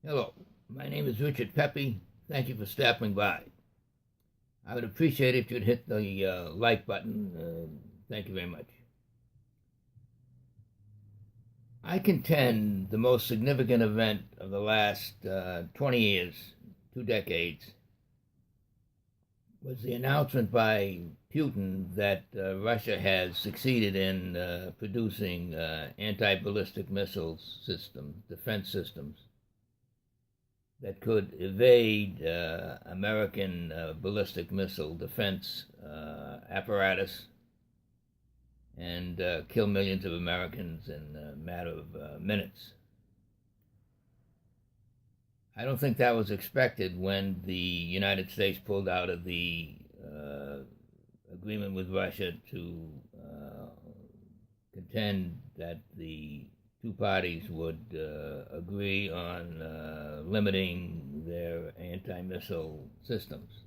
Hello, my name is Richard Pepe. Thank you for stopping by. I would appreciate it if you'd hit the like button. Thank you very much. I contend the most significant event of the last 20 years, 2 decades, was the announcement by Putin that Russia has succeeded in producing anti-ballistic missile systems, defense systems, that could evade American ballistic missile defense apparatus and kill millions of Americans in a matter of minutes. I don't think that was expected when the United States pulled out of the agreement with Russia to contend that the two parties would agree on limiting their anti-missile systems.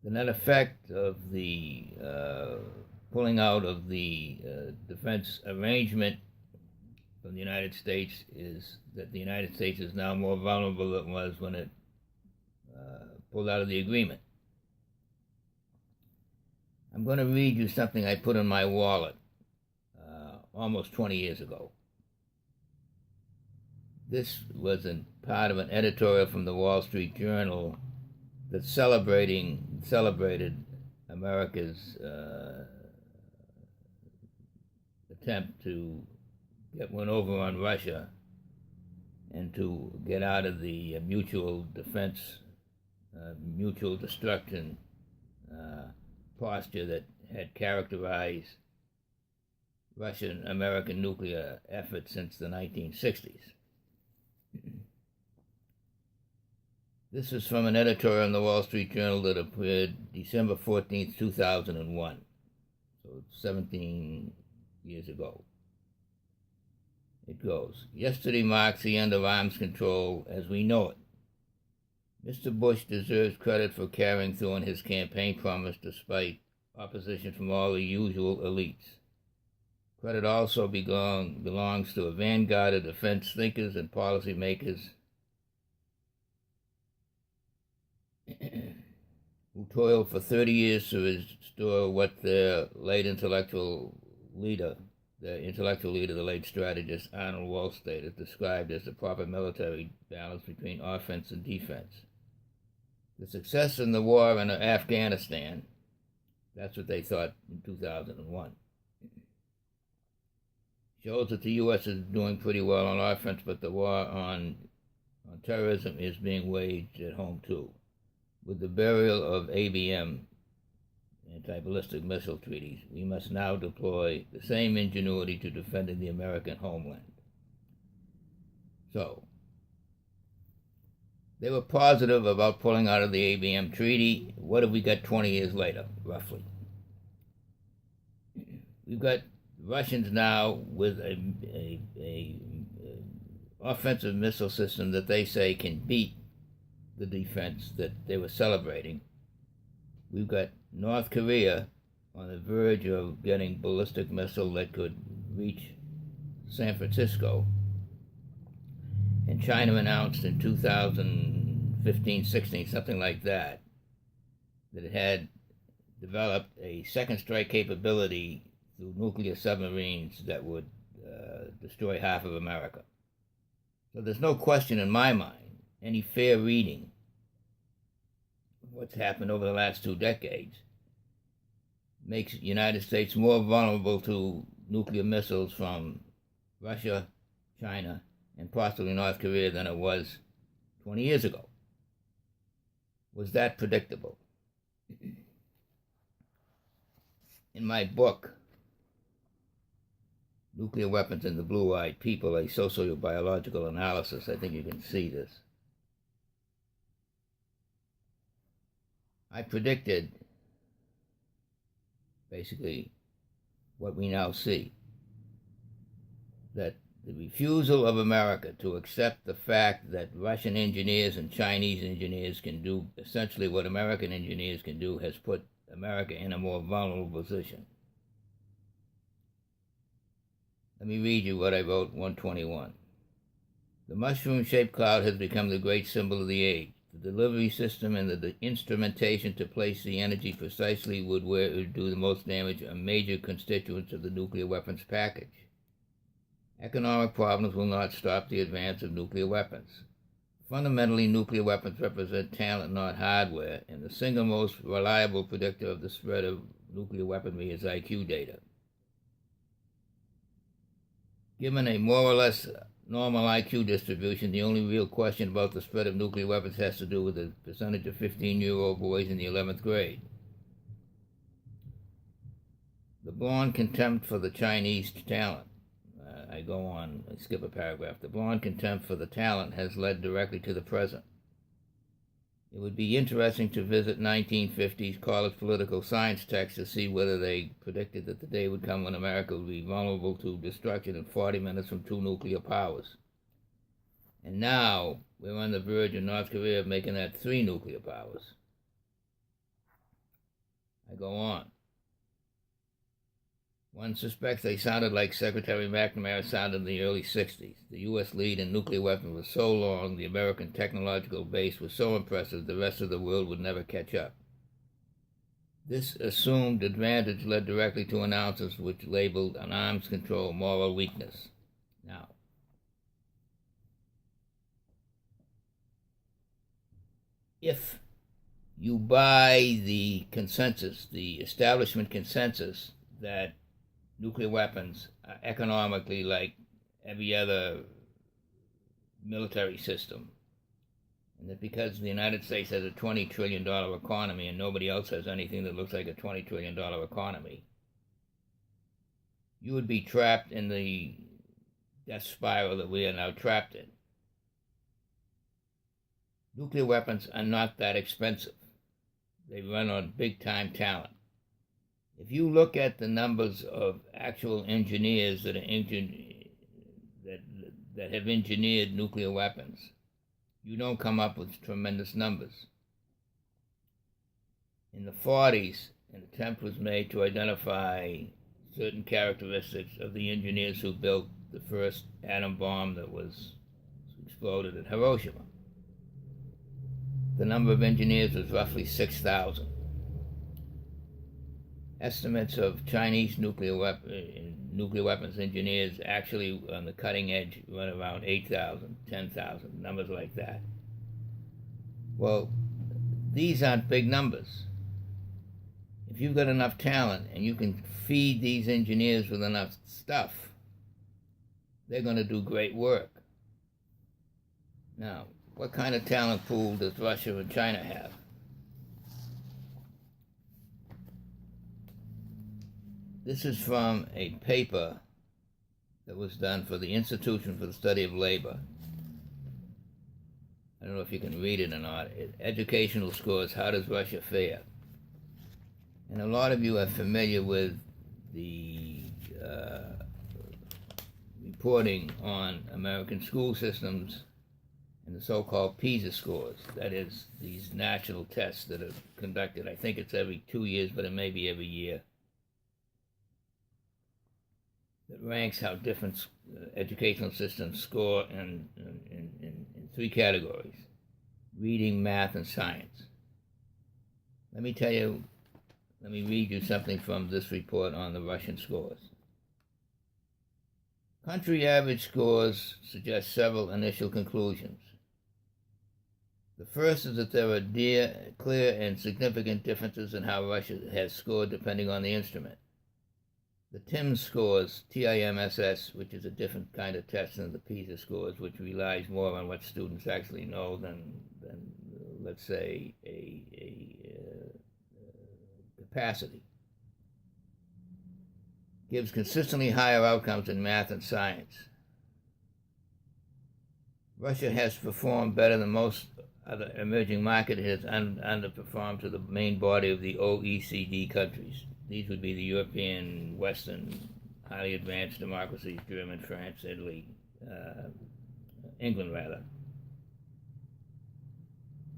The net effect of the pulling out of the defense arrangement from the United States is that the United States is now more vulnerable than it was when it pulled out of the agreement. I'm going to read you something I put in my wallet almost 20 years ago. This was part of an editorial from the Wall Street Journal that celebrated America's attempt to get one over on Russia and to get out of the mutual defense, mutual destruction posture that had characterized Russian-American nuclear efforts since the 1960s. This is from an editorial in the Wall Street Journal that appeared December 14th, 2001, so 17 years ago. It goes, "Yesterday marks the end of arms control as we know it. Mr. Bush deserves credit for carrying through on his campaign promise despite opposition from all the usual elites. Credit also belongs to a vanguard of defense thinkers and policymakers who toiled for 30 years to restore what their intellectual leader, the late strategist Arnold Wohlstedt, has described as the proper military balance between offense and defense. The success in the war in Afghanistan, that's what they thought in 2001, shows that the U.S. is doing pretty well on offense, but the war on terrorism is being waged at home too. With the burial of ABM, anti-ballistic missile treaties, we must now deploy the same ingenuity to defending the American homeland." So, they were positive about pulling out of the ABM treaty. What have we got 20 years later, roughly? We've got Russians now with a offensive missile system that they say can beat the defense that they were celebrating. We've got North Korea on the verge of getting ballistic missile that could reach San Francisco. And China announced in 2015-16, something like that, that it had developed a second strike capability through nuclear submarines that would destroy half of America. So there's no question in my mind, any fair reading of what's happened over the last 2 decades makes the United States more vulnerable to nuclear missiles from Russia, China, and possibly North Korea than it was 20 years ago. Was that predictable? In my book, Nuclear Weapons and the Blue-Eyed People, a Sociobiological Analysis, I think you can see this. I predicted basically what we now see, that the refusal of America to accept the fact that Russian engineers and Chinese engineers can do essentially what American engineers can do has put America in a more vulnerable position. Let me read you what I wrote 121. The mushroom-shaped cloud has become the great symbol of the age. The delivery system and the instrumentation to place the energy precisely where it would do the most damage are major constituents of the nuclear weapons package. Economic problems will not stop the advance of nuclear weapons. Fundamentally, nuclear weapons represent talent, not hardware, and the single most reliable predictor of the spread of nuclear weaponry is IQ data. Given a more or less normal IQ distribution, the only real question about the spread of nuclear weapons has to do with the percentage of 15-year-old boys in the 11th grade. The blonde contempt for the Chinese talent. I skip a paragraph. The blonde contempt for the talent has led directly to the present. It would be interesting to visit 1950s college political science texts to see whether they predicted that the day would come when America would be vulnerable to destruction in 40 minutes from 2 nuclear powers. And now we're on the verge of North Korea making that 3 nuclear powers. I go on. One suspects they sounded like Secretary McNamara sounded in the early 60s. The U.S. lead in nuclear weapons was so long, the American technological base was so impressive, the rest of the world would never catch up. This assumed advantage led directly to announcements which labeled an arms control moral weakness. Now, if you buy the consensus, the establishment consensus, that nuclear weapons are economically like every other military system, and that because the United States has a $20 trillion economy and nobody else has anything that looks like a $20 trillion economy, you would be trapped in the death spiral that we are now trapped in. Nuclear weapons are not that expensive. They run on big-time talent. If you look at the numbers of actual engineers that have engineered nuclear weapons, you don't come up with tremendous numbers. In the 40s, an attempt was made to identify certain characteristics of the engineers who built the first atom bomb that was exploded at Hiroshima. The number of engineers was roughly 6,000. Estimates of Chinese nuclear weapons engineers actually on the cutting edge run around 8,000, 10,000, numbers like that. Well, these aren't big numbers. If you've got enough talent and you can feed these engineers with enough stuff, they're going to do great work. Now, what kind of talent pool does Russia and China have? This is from a paper that was done for the Institution for the Study of Labor. I don't know if you can read it or not. Educational scores, how does Russia fare? And a lot of you are familiar with the reporting on American school systems and the so-called PISA scores. That is, these national tests that are conducted. I think it's every 2 years, but it may be every year. That ranks how different educational systems score in 3 categories: reading, math, and science. Let me read you something from this report on the Russian scores. Country average scores suggest several initial conclusions. The first is that there are clear and significant differences in how Russia has scored depending on the instrument. The TIMSS scores, TIMSS, which is a different kind of test than the PISA scores, which relies more on what students actually know than let's say, a capacity, gives consistently higher outcomes in math and science. Russia has performed better than most other emerging markets. It has underperformed to the main body of the OECD countries. These would be the European, Western, highly advanced democracies: Germany, France, Italy, England, rather.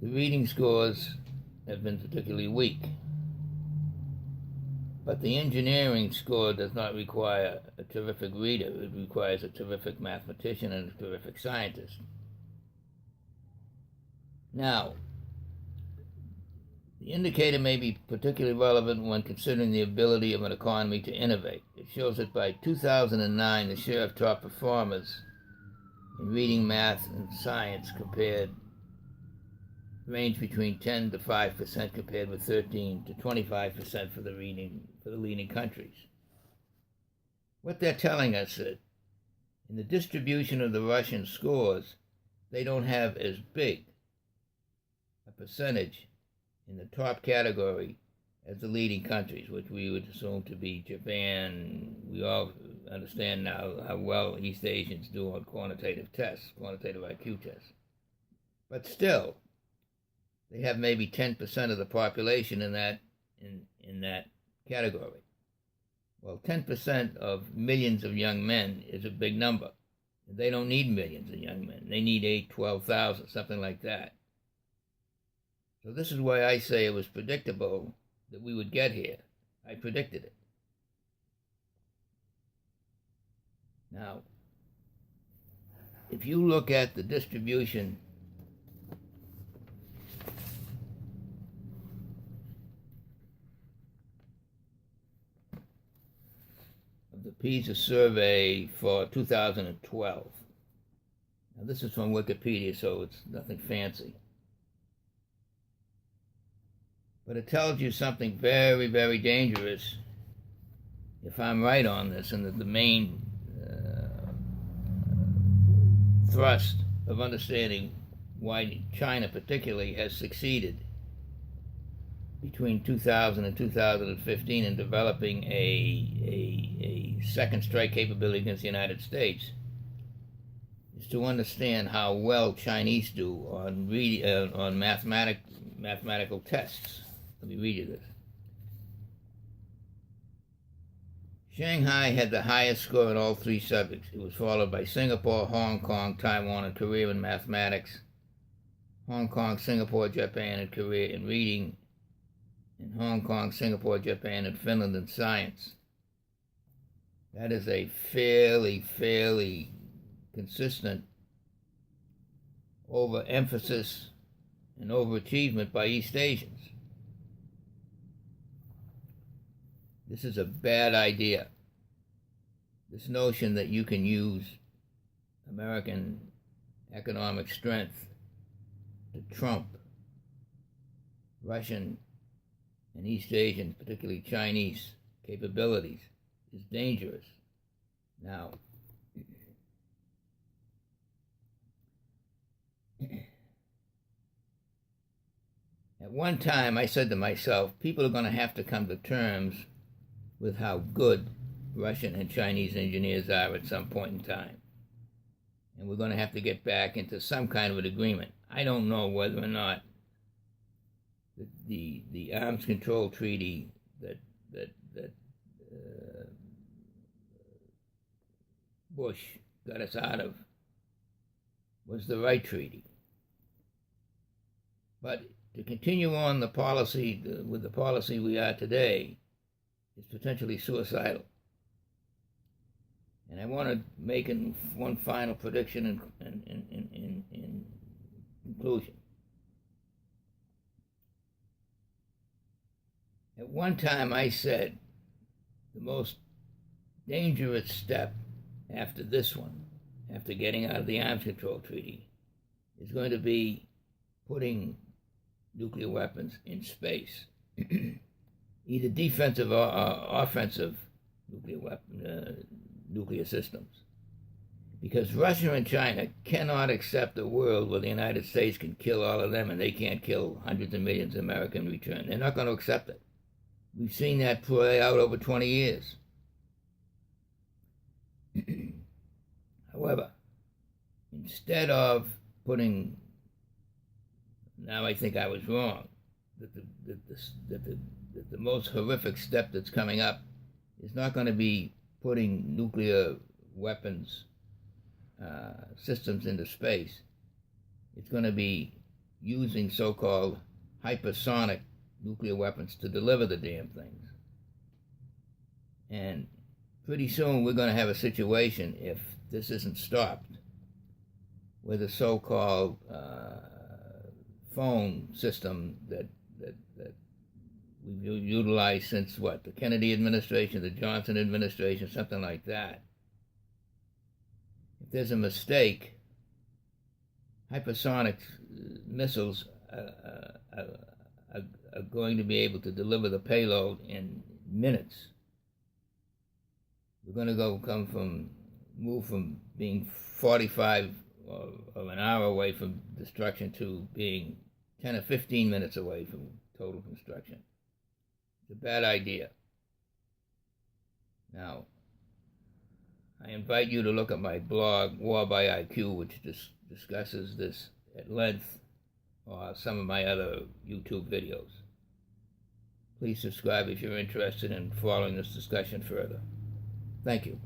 The reading scores have been particularly weak. But the engineering score does not require a terrific reader. It requires a terrific mathematician and a terrific scientist. Now, the indicator may be particularly relevant when considering the ability of an economy to innovate. It shows that by 2009, the share of top performers in reading, math, and science range between 10 to 5% compared with 13 to 25% for the leading countries. What they're telling us is, in the distribution of the Russian scores, they don't have as big a percentage in the top category as the leading countries, which we would assume to be Japan. We all understand now how well East Asians do on quantitative tests, quantitative IQ tests. But still, they have maybe 10% of the population in that category. Well, 10% of millions of young men is a big number. They don't need millions of young men. They need 8, 12,000, something like that. So this is why I say it was predictable that we would get here. I predicted it. Now, if you look at the distribution of the PISA survey for 2012, now this is from Wikipedia, so it's nothing fancy. But it tells you something very, very dangerous, if I'm right on this, and that the main thrust of understanding why China particularly has succeeded between 2000 and 2015 in developing a second strike capability against the United States is to understand how well Chinese do on mathematical tests. Let me read you this. Shanghai had the highest score in all 3 subjects. It was followed by Singapore, Hong Kong, Taiwan, and Korea in mathematics, Hong Kong, Singapore, Japan, and Korea in reading, and Hong Kong, Singapore, Japan, and Finland in science. That is a fairly consistent overemphasis and overachievement by East Asians. This is a bad idea. This notion that you can use American economic strength to trump Russian and East Asian, particularly Chinese, capabilities is dangerous. Now, at one time I said to myself, people are going to have to come to terms with how good Russian and Chinese engineers are at some point in time. And we're going to have to get back into some kind of an agreement. I don't know whether or not the arms control treaty that Bush got us out of was the right treaty. But to continue on the policy with the policy we are today is potentially suicidal. And I want to make one final prediction in conclusion. At one time I said the most dangerous step after this one, after getting out of the arms control treaty, is going to be putting nuclear weapons in space. Either defensive or offensive nuclear systems. Because Russia and China cannot accept a world where the United States can kill all of them and they can't kill hundreds of millions of Americans in return. They're not going to accept it. We've seen that play out over 20 years. However, instead of putting, now I think I was wrong, that the most horrific step that's coming up is not going to be putting nuclear weapons systems into space. It's going to be using so-called hypersonic nuclear weapons to deliver the damn things. And pretty soon we're going to have a situation, if this isn't stopped, where the so-called phone system that we've utilized since what, the Kennedy administration, the Johnson administration, something like that. If there's a mistake, hypersonic missiles are going to be able to deliver the payload in minutes. We're going to move from being 45 of an hour away from destruction to being 10 or 15 minutes away from total destruction. It's a bad idea. Now, I invite you to look at my blog, War by IQ, which discusses this at length, or some of my other YouTube videos. Please subscribe if you're interested in following this discussion further. Thank you.